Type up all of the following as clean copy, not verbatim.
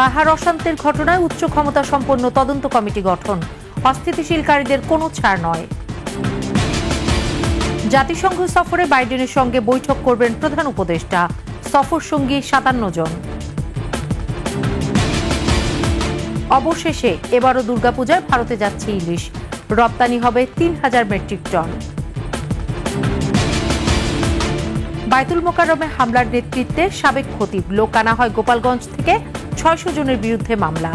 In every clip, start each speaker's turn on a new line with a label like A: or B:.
A: পাহাড় অশান্তির ঘটনায় উচ্চ ক্ষমতা সম্পন্ন তদন্ত কমিটি গঠন, অস্থিতিশীলকারীদের কোনো ছাড় নয়। জাতিসংঘ সফরে বাইডেনের সঙ্গে বৈঠক করবেন প্রধান উপদেষ্টা, সফর সঙ্গী 57 জন। অবশেষে এবারও দুর্গাপূজায় ভারতে যাচ্ছে ইলিশ, রপ্তানি হবে 3000 মেট্রিক টন। বায়তুল মোকাররমে হামলার নেতৃত্বে সাবেক খতিব, লোক আনা হয় গোপালগঞ্জ থেকে, 600 জনের বিরুদ্ধে মামলা।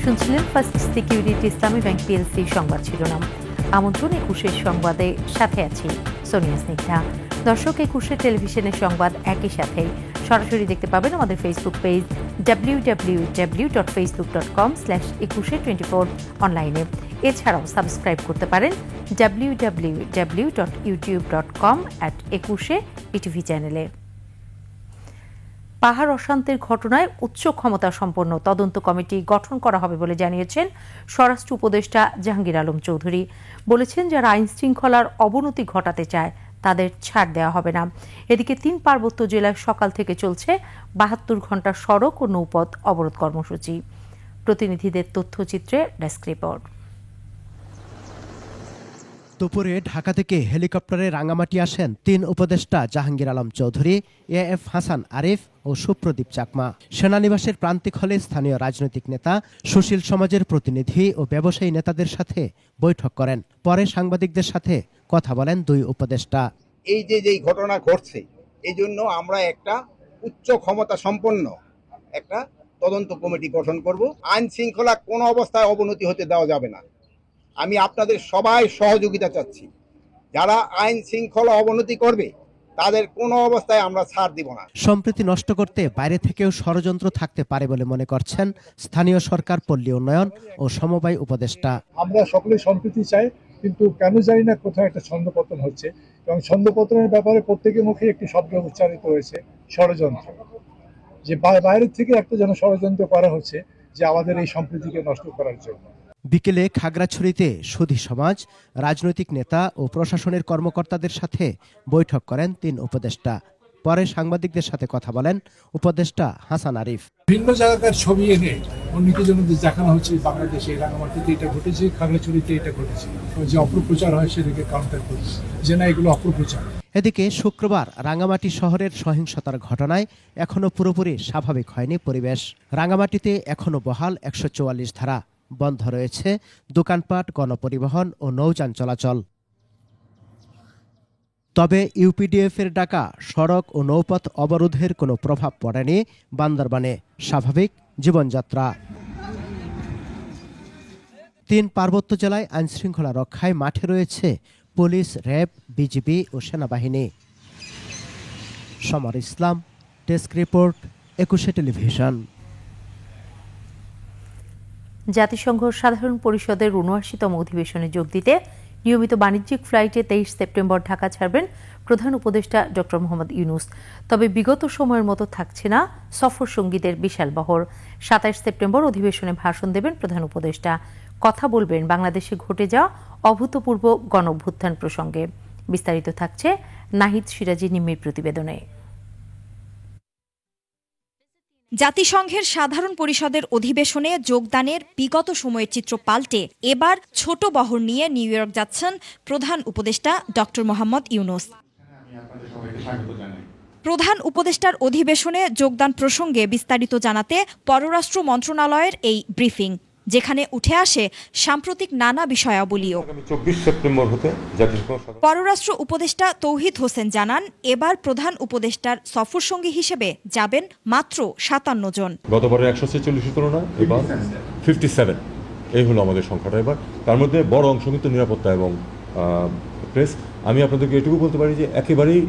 A: শুনছিলেন ফার্স্ট সিকিউরিটি ইসলামী ব্যাংক পিএলসি সংবাদ শিরোনাম। আমন্ত্রণ 21 সংবাদে, সাথে আছি সোনিয়া স্নিগ্ধা। দর্শক, 21 টেলিভিশনের সংবাদ একই সাথে সরাসরি দেখতে পাবেন আমাদের ফেসবুক পেজ www.facebook.com/2124 অনলাইনে। এছাড়াও সাবস্ক্রাইব করতে পারেন www.youtube.com/21 চ্যানেলে। পাহাড় অশান্তির ঘটনায় উচ্চ ক্ষমতা সম্পন্ন তদন্ত কমিটি গঠন করা হবে বলে জানিয়েছেন স্বরাষ্ট্র উপদেষ্টা জাহাঙ্গীর আলম চৌধুরী। বলেছেন, যারা আইন শৃঙ্খলার অবনতি ঘটাতে চায় তাদের ছাড় দেওয়া হবে না। এদিকে 3 পার্বত্য জেলায় সকাল থেকে চলছে 72 ঘণ্টা সড়ক ও নৌপথ অবরোধ কর্মসূচি। প্রতিনিধিদের তথ্যচিত্রে ডেস্ক রিপোর্ট।
B: দুপুরে ঢাকা থেকে হেলিকপ্টারে রাঙামাটি আসেন 3 উপদেষ্টা জাহাঙ্গীর আলম চৌধুরী, এএফ হাসান আরিফ ও সুপ্রদীপ চাকমা। সেনানিবাসের প্রান্তিক হলে স্থানীয় রাজনৈতিক নেতা, সুশীল সমাজের প্রতিনিধি ও ব্যবসায়ী নেতাদের সাথে বৈঠক করেন। পরে সাংবাদিকদের সাথে কথা বলেন 2 উপদেষ্টা।
C: এই যে ঘটনা ঘটছে, এই জন্য আমরা একটা উচ্চ ক্ষমতা সম্পন্ন একটা তদন্ত কমিটি গঠন করব। আইন শৃঙ্খলা কোনো অবস্থায় অবনতি হতে দেওয়া যাবে না। আমি আপনাদের সবাই সহযোগিতা চাচ্ছি। যারা আইন শৃঙ্খলা অবনতি করবে তাদের কোনো অবস্থায় আমরা ছাড় দিব না।
B: সম্প্রীতি নষ্ট করতে বাইরে থেকেও ষড়যন্ত্র থাকতে পারে বলে মনে করছেন স্থানীয় সরকার, পল্লী উন্নয়ন ও সমবায় উপদেষ্টা।
D: আমরা সকলে সম্প্রীতি চাই, কিন্তু কেন জানি না কোথাও একটা ছন্দপতন হচ্ছে, এবং ছন্দপতনের ব্যাপারে প্রত্যেকের মুখে একটি শব্দ উচ্চারিত হয়েছে, ষড়যন্ত্র। যে বাইরের থেকে একটা যেন ষড়যন্ত্র করা হচ্ছে যে আমাদের এই সম্প্রীতিকে নষ্ট করার জন্য।
B: বিকেলে খাগড়াছড়িতে সুধী সমাজ, রাজনৈতিক নেতা ও প্রশাসনের কর্মকর্তাদের সাথে বৈঠক করেন 3 উপদেষ্টা। পরে সাংবাদিকদের সাথে কথা বলেন উপদেষ্টা হাসান আরিফ।
D: ভিন্ন জায়গার ছবি এনে অন্যকে যেন দেখানো হচ্ছে বাংলাদেশে রাঙামাটিতে এটা ঘটেছে, খাগড়াছড়িতে এটা ঘটেছে, যে অপপ্রচার হয় সেটাকে কাউন্টার করছে যে না, এগুলো অপপ্রচার।
B: এদিকে শুক্রবার রাঙামাটি শহরের সহিংসতার ঘটনায় এখনো পুরোপুরি স্বাভাবিক হয়নি পরিবেশ। রাঙামাটিতে এখনো বহাল 144 ধারা, বন্ধ রয়েছে দোকানপাট, গণপরিবহন ও নৌযান চলাচল। তবে ইউপিডিএফের ডাকা সড়ক ও নৌপথ অবরোধের কোনো প্রভাব পড়েনি বান্দরবানে স্বাভাবিক জীবনযাত্রা। 3 পার্বত্য জেলায় আইনশৃঙ্খলা রক্ষায় মাঠে রয়েছে পুলিশ, র্যাব, বিজিবি ও সেনাবাহিনী। সমর ইসলাম, ডেস্ক রিপোর্ট, 21 টেলিভিশন।
A: জাতিসংঘ সাধারণ পরিষদের ৭৯তম অধিবেশনে যোগ দিতে নিয়মিত বাণিজ্যিক ফ্লাইটে 23 সেপ্টেম্বর ঢাকা ছাড়বেন প্রধান উপদেষ্টা ড মোহাম্মদ ইউনূস। তবে বিগত সময়ের মতো থাকছে না সফর সঙ্গীদের বিশাল বহর। ২৭ সেপ্টেম্বর অধিবেশনে ভাষণ দেবেন প্রধান উপদেষ্টা। কথা বলবেন বাংলাদেশে ঘটে যাওয়া অভূতপূর্ব গণঅভ্যুত্থান প্রসঙ্গে। বিস্তারিত থাকছে নাহিদ সিরাজি নিম্মির প্রতিবেদনে।
E: জাতিসংঘের সাধারণ পরিষদের অধিবেশনে যোগদানের বিগত সময়ের চিত্র পাল্টে এবার ছোট বহর নিয়ে নিউ ইয়র্ক যাচ্ছেন প্রধান উপদেষ্টা ড মোহাম্মদ ইউনূস। প্রধান উপদেষ্টার অধিবেশনে যোগদান প্রসঙ্গে বিস্তারিত জানাতে পররাষ্ট্র মন্ত্রণালয়ের এই ব্রিফিং, যেখানে উঠে আসে সাম্প্রতিক নানা বিষয়াবলীও। পররাষ্ট্র উপদেষ্টা তৌহিদ হোসেন জানান, এবার প্রধান উপদেষ্টার সফরসঙ্গী হিসেবে যাবেন মাত্র ৫৭ জন।
F: গতবারের ১৪৬ তুলনায় এবার 57 এই হলো আমাদের সংখ্যাটা। এবার তার মধ্যে বড় অংশ কিন্তু নিরাপত্তা এবং প্রেস। আমি আপনাদেরকে এটুকু বলতে পারি যে একেবারেই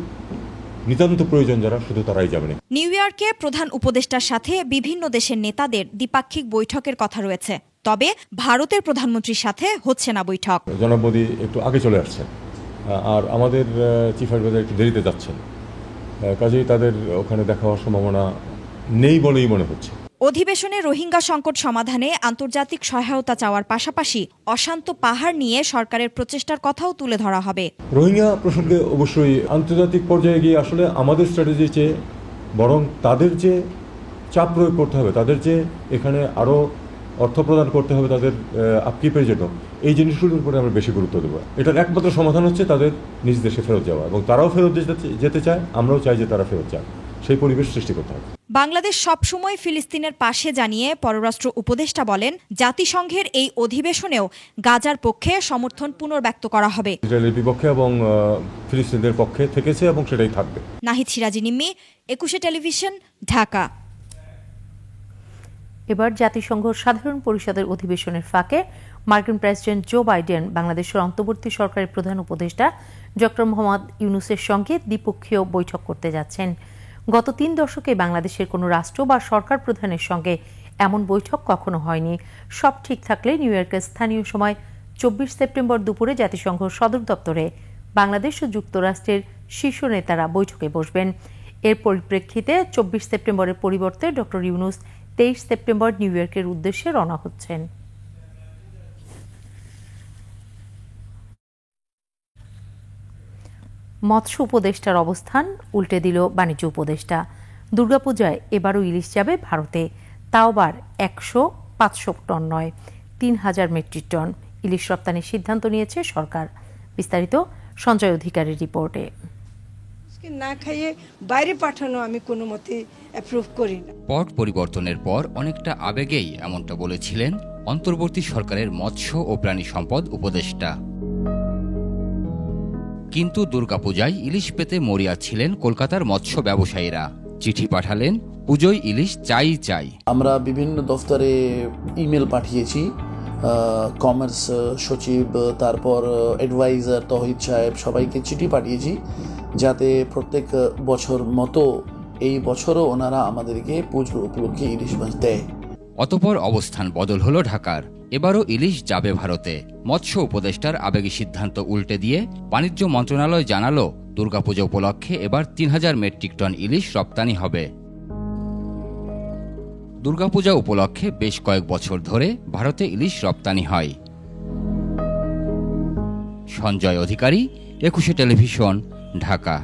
F: নিতান্ত প্রয়োজন যারা, শুধু তারাই যাবেন।
E: নিউ ইয়র্কে প্রধান উপদেষ্টার সাথে বিভিন্ন দেশের নেতাদের দ্বিপাক্ষিক বৈঠকের কথা রয়েছে, তবে ভারতের প্রধানমন্ত্রীর সাথে হচ্ছে না বৈঠক।
F: জনাব মোদী একটু আগে চলে আসছেন, আর আমাদের চিফ অ্যাডভাইজার একটু দেরিতে যাচ্ছেন, কাজেই তাদের ওখানে দেখা হওয়ার সম্ভাবনা নেই বলেই মনে হচ্ছে।
E: অধিবেশনে রোহিঙ্গা সংকট সমাধানে আন্তর্জাতিক সহায়তা চাওয়ার পাশাপাশি অশান্ত পাহাড় নিয়ে সরকারের প্রচেষ্টার কথাও তুলে ধরা হবে।
F: রোহিঙ্গা প্রসঙ্গে অবশ্যই আন্তর্জাতিক পর্যায়ে গিয়ে আসলে আমাদের স্ট্র্যাটেজির চেয়ে বরং তাদের যে চাপ প্রয়োগ করতে হবে, তাদের যে এখানে আরও অর্থ প্রদান করতে হবে তাদের আপকিপের জন্য, এই জিনিসগুলোর উপরে আমরা বেশি গুরুত্ব দেবো। এটার একমাত্র সমাধান হচ্ছে তাদের নিজ দেশে ফেরত যাওয়া, এবং তারাও ফেরত যেতে চায়, আমরাও চাই যে তারা ফেরত যাক, সেই পরিবেশ সৃষ্টি করতে হবে।
E: বাংলাদেশ সবসময় ফিলিস্তিনের পাশে জানিয়ে পররাষ্ট্র উপদেষ্টা বলেন, জাতিসংঘের এই অধিবেশনেও গাজার পক্ষে সমর্থন পুনর্ব্যক্ত করা হবে।
F: ইসরায়েলের বিপক্ষে এবং ফিলিস্তিনদের পক্ষে থেকেছে এবং সেটাই থাকবে।
E: নাহিদ সিরাজি নিম্মি, 21 টেলিভিশন, ঢাকা।
A: এবার জাতিসংঘ সাধারণ পরিষদের অধিবেশনের ফাঁকে মার্কিন প্রেসিডেন্ট জো বাইডেন বাংলাদেশের অন্তর্বর্তী সরকারের প্রধান উপদেষ্টা ডক্টর মোহাম্মদ ইউনূসের সঙ্গে দ্বিপক্ষীয় বৈঠক করতে যাচ্ছেন। গত 3 দশকে বাংলাদেশের কোনো রাষ্ট্র বা সরকার প্রধানের সঙ্গে এমন বৈঠক কখনো হয়নি। সব ঠিক থাকলে নিউ ইয়র্কের স্থানীয় সময় 24 সেপ্টেম্বর দুপুরে জাতিসংঘ সদর দপ্তরে বাংলাদেশ ও যুক্তরাষ্ট্রের শীর্ষ নেতারা বৈঠকে বসবেন। এর পরিপ্রেক্ষিতে 24 সেপ্টেম্বরের পরিবর্তে ডক্টর ইউনূস 23 সেপ্টেম্বর নিউ ইয়র্কের উদ্দেশ্যে রওনা হচ্ছেন। মৎস্য উপদেষ্টার অবস্থান উল্টে দিল বাণিজ্য উপদেষ্টা। দুর্গাপূজায় এবারও ইলিশ যাবে ভারতে, তাও আবার 100-500 টন নয়, 3000 মেট্রিক টন ইলিশ রপ্তানির সিদ্ধান্ত নিয়েছে সরকার। বিস্তারিত সঞ্জয় অধিকারীর রিপোর্টে।
G: না খাইয়ে বাইরে পাঠানো আমি কোনো মতে অ্যাপ্রুভ করি না।
H: পট পরিবর্তনের পর অনেকটা আবেগেই এমনটা বলেছিলেন অন্তর্বর্তী সরকারের মৎস্য ও প্রাণী সম্পদ উপদেষ্টা। কিন্তু দুর্গাপূজায় ইলিশ পেতে মরিয়া ছিলেন কলকাতার মৎস্য ব্যবসায়ীরা। চিঠি পাঠালেন, পুজোয় ইলিশ চাই চাই।
I: আমরা বিভিন্ন দফতরে ইমেল পাঠিয়েছি, কমার্স সচিব, তারপর অ্যাডভাইজার তহিদ সাহেব, সবাইকে চিঠি পাঠিয়েছি যাতে প্রত্যেক বছর মতো এই বছরও ওনারা আমাদেরকে পুজো উপলক্ষে ইলিশ মাছ দেয়।
H: অতঃপর অবস্থান বদল হলো ঢাকার। এবারও ইলিশ যাবে ভারতে। মৎস্য উপদেষ্টার আবেগী সিদ্ধান্ত উল্টে দিয়ে বাণিজ্য মন্ত্রণালয় জানালো, দুর্গাপূজা উপলক্ষে এবার 3000 মেট্রিক টন ইলিশ রপ্তানি হবে। দুর্গাপূজা উপলক্ষে বেশ কয়েক বছর ধরে ভারতে ইলিশ রপ্তানি হয়। সঞ্জয় অধিকারী, 21 টেলিভিশন, ঢাকা।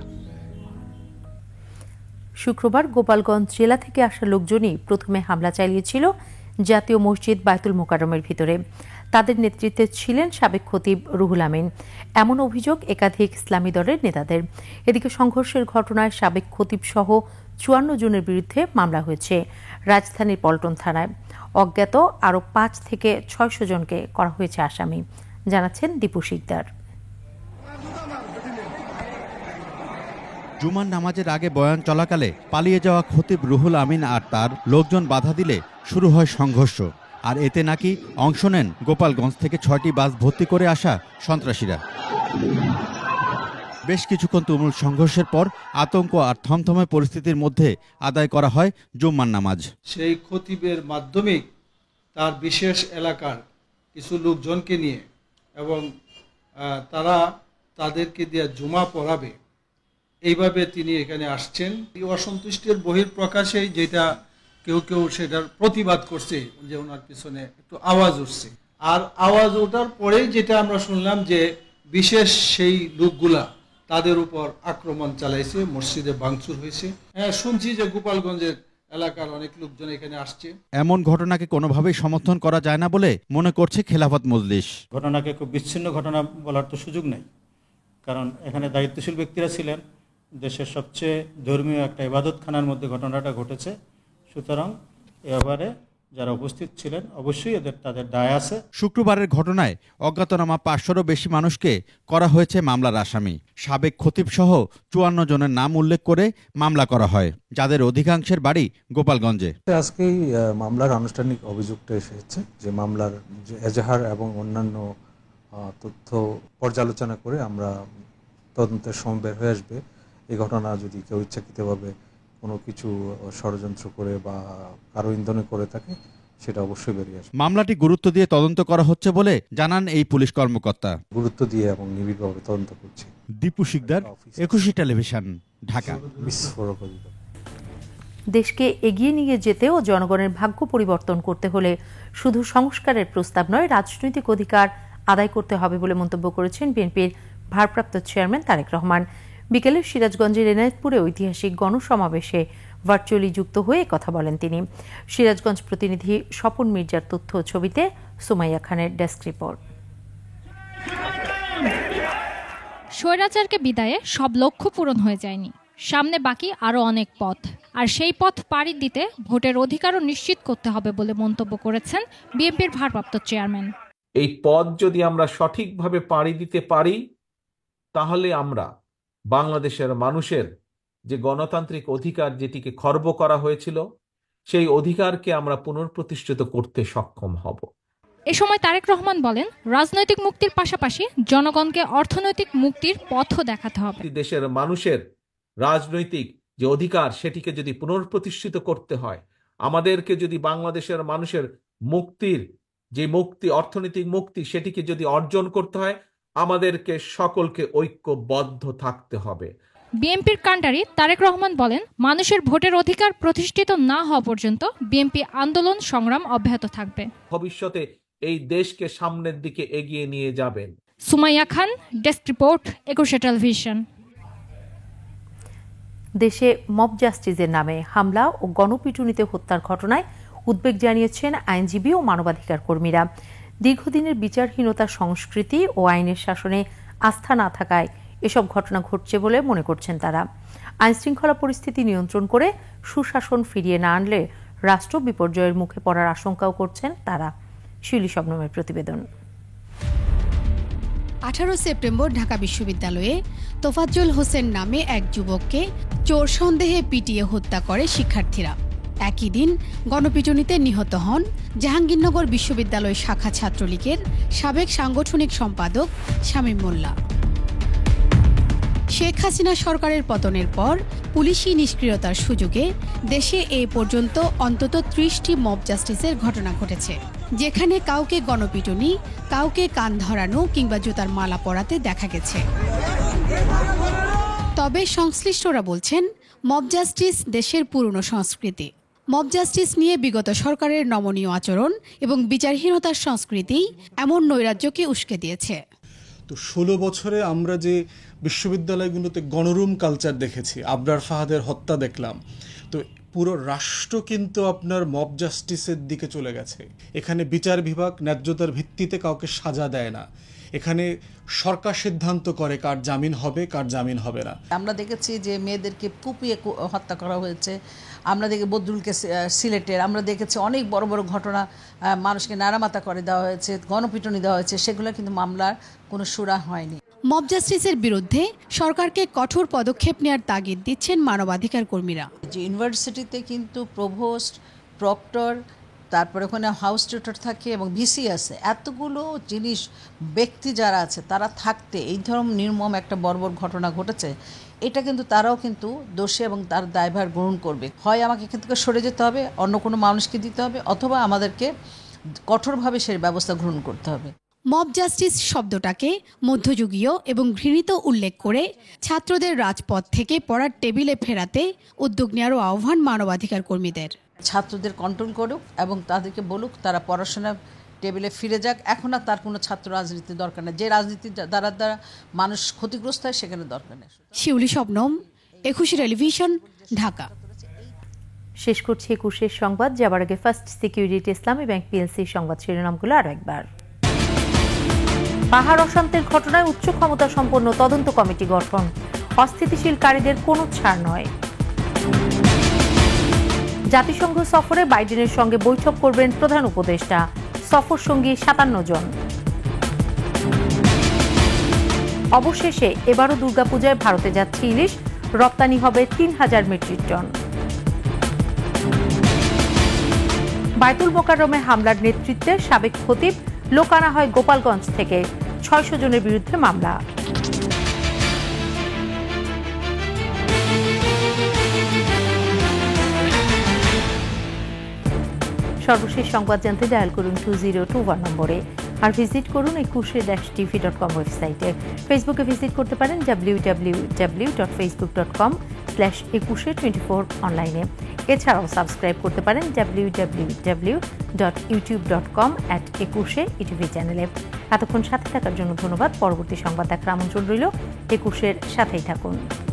A: শুক্রবার গোপালগঞ্জ জেলা থেকে আসা লোকজনই প্রথমে হামলা চালিয়েছিল জাতীয় মসজিদ বায়তুল মোকাররমের ভিতরে। তাদের নেতৃত্বে ছিলেন সাবেক খতিব রুহুল আমিন। এমন অভিযোগ একাধিক ইসলামী দলের নেতাদের। এদিকে সংঘর্ষের ঘটনায় সাবেক খতিব সহ 54 জনের বিরুদ্ধে মামলা হয়েছে রাজধানীর পল্টন থানায়। অজ্ঞাত আরও 5 থেকে 600 জনকে করা হয়েছে আসামি, জানাচ্ছেন দীপু শিকদার।
J: জুমার নামাজের আগে বয়ান চলাকালে পালিয়ে যাওয়া খতিব রুহুল আমিন আর তার লোকজন বাধা দিলে শুরু হয় সংঘর্ষ। আর এতে নাকি অংশ নেন গোপালগঞ্জ থেকে 6টি বাস ভর্তি করে আসা সন্ত্রাসীরা। বেশ কিছুক্ষণ তুমুল সংঘর্ষের পর আতঙ্ক আর থমথমে পরিস্থিতির মধ্যে আদায় করা হয় জুম্মার নামাজ।
K: সেই খতিবের মাধ্যমে তার বিশেষ এলাকার কিছু লোকজনকে নিয়ে এবং তারা তাদেরকে দিয়ে জুমা পড়াবে, এইভাবে তিনি এখানে আসছেন। এই অসন্তুষ্টির বহিঃপ্রকাশে যেটা কেউ কেউ সেটার প্রতিবাদ করছে যে ওনার পিছনে একটু আওয়াজ উঠছে, আর আওয়াজ ওঠার পরেই যেটা আমরা শুনলাম যে বিশেষ সেই লোকগুলা তাদের উপর আক্রমণ চালাইছে, মসজিদে ভাঙচুর হয়েছে। হ্যাঁ, শুনছি যে গোপালগঞ্জের এলাকার অনেক লোকজন এখানে আসছে।
J: এমন ঘটনাকে কোনোভাবেই সমর্থন করা যায় না বলে মনে করছে খেলাফত মজলিস।
L: ঘটনাকে খুব বিচ্ছিন্ন ঘটনা বলার তো সুযোগ নেই, কারণ এখানে দায়িত্বশীল ব্যক্তিরা ছিলেন। দেশের সবচেয়ে ধর্মীয় একটা ইবাদতখানার মধ্যে ঘটনাটা ঘটেছে, সুতরাং এ ব্যাপারে যারা উপস্থিত ছিলেন অবশ্যই তাদের দায় আছে।
J: শুক্রবারের ঘটনায় অজ্ঞাতনামা 500রও বেশি মানুষকে করা হয়েছে মামলার আসামি। সাবেক খতিব সহ 54 জনের নাম উল্লেখ করে মামলা করা হয়, যাদের অধিকাংশের বাড়ি গোপালগঞ্জে।
M: আজকেই মামলার আনুষ্ঠানিক অভিযোগটা এসেছে যে মামলার যে এজাহার এবং অন্যান্য তথ্য পর্যালোচনা করে আমরা তদন্তের সময় বের হয়ে আসবে। এই ঘটনা যদি কেউ ইচ্ছাকৃতভাবে কোনো কিছু ষড়যন্ত্র করে বা কারো ইন্ধনে করে থাকে, সেটা অবশ্যই বেরিয়ে আসবে।
J: মামলাটি গুরুত্ব দিয়ে তদন্ত করা হচ্ছে বলে জানান এই পুলিশ কর্মকর্তা।
M: গুরুত্ব দিয়ে এবং নিবিড়ভাবে তদন্ত করছে।
J: দীপু শিকদার, 21 টেলিভিশন, ঢাকা।
M: বিস্ফোরক অধিকার।
A: দেশকে এগিয়ে নিয়ে যেতে ও জনগণের ভাগ্য পরিবর্তন করতে হলে শুধু সংস্কারের প্রস্তাব নয়, রাজনৈতিক অধিকার আদায় করতে হবে বলে মন্তব্য করেছেন বিএনপির ভারপ্রাপ্ত চেয়ারম্যান তারেক রহমান। বিকেলে সিরাজগঞ্জের এনায়েতপুরে ঐতিহাসিক গণসমাবেশে ভার্চুয়ালি যুক্ত হয়ে কথা বলেন তিনি। সিরাজগঞ্জ প্রতিনিধি স্বপন মির্জার তথ্য ছবিতে সুমাইয়া খানের ডেস্ক রিপোর্ট।
N: স্বৈরাচারকে বিদায়ে সব লক্ষ্য পূরণ হয়ে যায়নি, সামনে বাকি আরও অনেক পথ, আর সেই পথ পাড়ি দিতে ভোটের অধিকারও নিশ্চিত করতে হবে বলে মন্তব্য করেছেন বিএনপির ভারপ্রাপ্ত চেয়ারম্যান।
O: এই পথ যদি আমরা সঠিকভাবে পাড়ি দিতে পারি, তাহলে আমরা বাংলাদেশের মানুষের যে গণতান্ত্রিক অধিকার যেটিকে খর্ব করা হয়েছিল, সেই অধিকারকে আমরা পুনঃপ্রতিষ্ঠিত করতে সক্ষম হব।
N: এ সময় তারেক রহমান বলেন, রাজনৈতিক মুক্তির পাশাপাশি জনগণকে অর্থনৈতিক মুক্তির পথও দেখাতে হবে।
O: দেশের মানুষের রাজনৈতিক যে অধিকার সেটিকে যদি পুনঃপ্রতিষ্ঠিত করতে হয়, আমাদেরকে যদি বাংলাদেশের মানুষের মুক্তির যে মুক্তি, অর্থনৈতিক মুক্তি, সেটিকে যদি অর্জন করতে হয়, আমাদেরকে সকলকে ঐক্যবদ্ধ থাকতে হবে।
N: বিএনপির কাণ্ডারি তারেক রহমান বলেন, মানুষের ভোটের অধিকার প্রতিষ্ঠিত না হওয়া পর্যন্ত বিএনপি আন্দোলন সংগ্রাম অব্যাহত থাকবে।
O: ভবিষ্যতে এই দেশকে সামনের দিকে এগিয়ে নিয়ে যাবেন।
N: সুমাইয়া খান, ডেস্ক রিপোর্ট, 21 টেলিভিশন।
A: দেশে মব জাস্টিসের নামে হামলা ও গণপিটুনিতে হত্যার ঘটনায় উদ্বেগ জানিয়েছেন আইনজীবী ও মানবাধিকার কর্মীরা। দীর্ঘদিনের বিচারহীনতার সংস্কৃতি ও আইনের শাসনে আস্থা না থাকায় এসব ঘটনা ঘটছে বলে মনে করছেন তারা। আইনশৃঙ্খলা পরিস্থিতি নিয়ন্ত্রণ করে সুশাসন ফিরিয়ে না আনলে রাষ্ট্র বিপর্যয়ের মুখে পড়ার আশঙ্কাও করছেন তারা। শিউলি শবনমের প্রতিবেদন।
P: 18 সেপ্টেম্বর ঢাকা বিশ্ববিদ্যালয়ে তোফাজ্জল হোসেন নামে এক যুবককে চোর সন্দেহে পিটিয়ে হত্যা করে শিক্ষার্থীরা। একই দিন গণপিটুনিতে নিহত হন জাহাঙ্গীরনগর বিশ্ববিদ্যালয় শাখা ছাত্রলীগের সাবেক সাংগঠনিক সম্পাদক শামীম মোল্লা। শেখ হাসিনা সরকারের পতনের পর পুলিশি নিষ্ক্রিয়তার সুযোগে দেশে এ পর্যন্ত অন্তত 30টি মব জাস্টিসের ঘটনা ঘটেছে, যেখানে কাউকে গণপিটুনি, কাউকে কান ধরানো কিংবা জুতার মালা পরাতে দেখা গেছে। তবে সংশ্লিষ্টরা বলছেন, মব জাস্টিস দেশের পুরনো সংস্কৃতি। মব জাস্টিস নিয়ে বিগত সরকারের নমনীয় আচরণ এবং বিচারহীনতার সংস্কৃতি এমন নৈরাজ্যকে উস্কে দিয়েছে।
Q: তো 16 বছরে আমরা যে বিশ্ববিদ্যালয়গুলোতে গণরুম কালচার দেখেছি, আবরার ফাহাদের হত্যা দেখলাম, তো পুরো রাষ্ট্র কিন্তু আপনার মব জাস্টিসের দিকে চলে গেছে। এখানে বিচার বিভাগ ন্যায্যতার ভিত্তিতে কাউকে সাজা দেয় না, এখানে সরকার সিদ্ধান্ত করে কার জামিন হবে কার জামিন হবে না।
R: আমরা দেখেছি যে মেয়েদেরকে কুপিয়ে হত্যা করা হয়েছে, আমরা দেখি বদরুলকে সিলেটের, আমরা দেখেছি অনেক বড় বড় ঘটনা, মানুষকে নাড়ামাতা করে দেওয়া হয়েছে, গণপিটুনি দেওয়া হয়েছে, সেগুলো কিন্তু মামলার কোনো সুরা হয়নি।
P: মব জাস্টিসের বিরুদ্ধে সরকারকে কঠোর পদক্ষেপ নেওয়ার তাগিদ দিচ্ছেন মানবাধিকার কর্মীরা।
R: যে ইউনিভার্সিটিতে কিন্তু প্রভোস্ট, প্রক্টর, তারপরে ওখানে হাউস টিউটর থাকে এবং ভিসি আছে, এতগুলো জিনিস ব্যক্তি যারা আছে তারা থাকতে এই ধরনের নির্মম একটা বর্বর ঘটনা ঘটেছে, এটা কিন্তু তারাও কিন্তু দোষী এবং তার দায়ভার গ্রহণ করবে। হয় আমাকে এখান থেকে সরে যেতে হবে, অন্য কোনো মানুষকে দিতে হবে, অথবা আমাদেরকে কঠোরভাবে সেই ব্যবস্থা গ্রহণ করতে হবে।
P: মব জাস্টিস শব্দটাকে মধ্যযুগীয় এবং ঘৃণিত উল্লেখ করে ছাত্রদের রাজপথ থেকে পড়ার টেবিলে ফেরাতে উদ্যোগ নেওয়ারও আহ্বান মানবাধিকার কর্মীদের।
R: ছাত্রদের কন্ট্রোল করুক এবং তাদেরকে বলুক তারা পড়াশোনা টেবিলে ফিরে যাক। এখন আর তার কোনো ছাত্র রাজনীতির দরকার নেই, যে রাজনীতির দ্বারা মানুষ ক্ষতিগ্রস্ত হয় সেখানে দরকার নেই।
P: শিউলি শবনম, 21 টেলিভিশন, ঢাকা।
A: শেষ করছি 21 সংবাদ। যাবার আগে ফার্স্ট সিকিউরিটি ইসলামী ব্যাংক পিএলসি সংবাদ শিরোনামগুলো আরো একবার। পাহাড় অশান্তির ঘটনায় উচ্চ ক্ষমতা সম্পন্ন তদন্ত কমিটি গঠন, অস্থিতিশীলকারীদের কোনো ছাড় নয়। জাতিসংঘ সফরে বাইডেনের সঙ্গে বৈঠক করবেন প্রধান উপদেষ্টা, সফর সঙ্গী 57 জন। অবশেষে এবারও দুর্গাপূজায় ভারতে যাচ্ছে ইলিশ, রপ্তানি হবে 3000 মেট্রিক টন। বায়তুল মোকাররমে হামলার নেতৃত্বে সাবেক খতিব লোক আনা হয় গোপালগঞ্জ থেকে, 600 জনের বিরুদ্ধে মামলা। সর্বশেষ সংবাদ জানতে ডায়াল করুন 2021 নম্বরে, আর ভিজিট করুন 21-tv.com ওয়েবসাইটে। ফেসবুকে ভিজিট করতে পারেন www.facebook.com www.ekushe24 অনলাইনে। এছাড়াও সাবস্ক্রাইব করতে পারেন www.youtube.com/ekushe ইটিভি চ্যানেলে। এতক্ষণ সাথে থাকার জন্য ধন্যবাদ। পরবর্তী সংবাদ দেখার আমন্ত্রণ রইল। একুশের সাথেই থাকুন।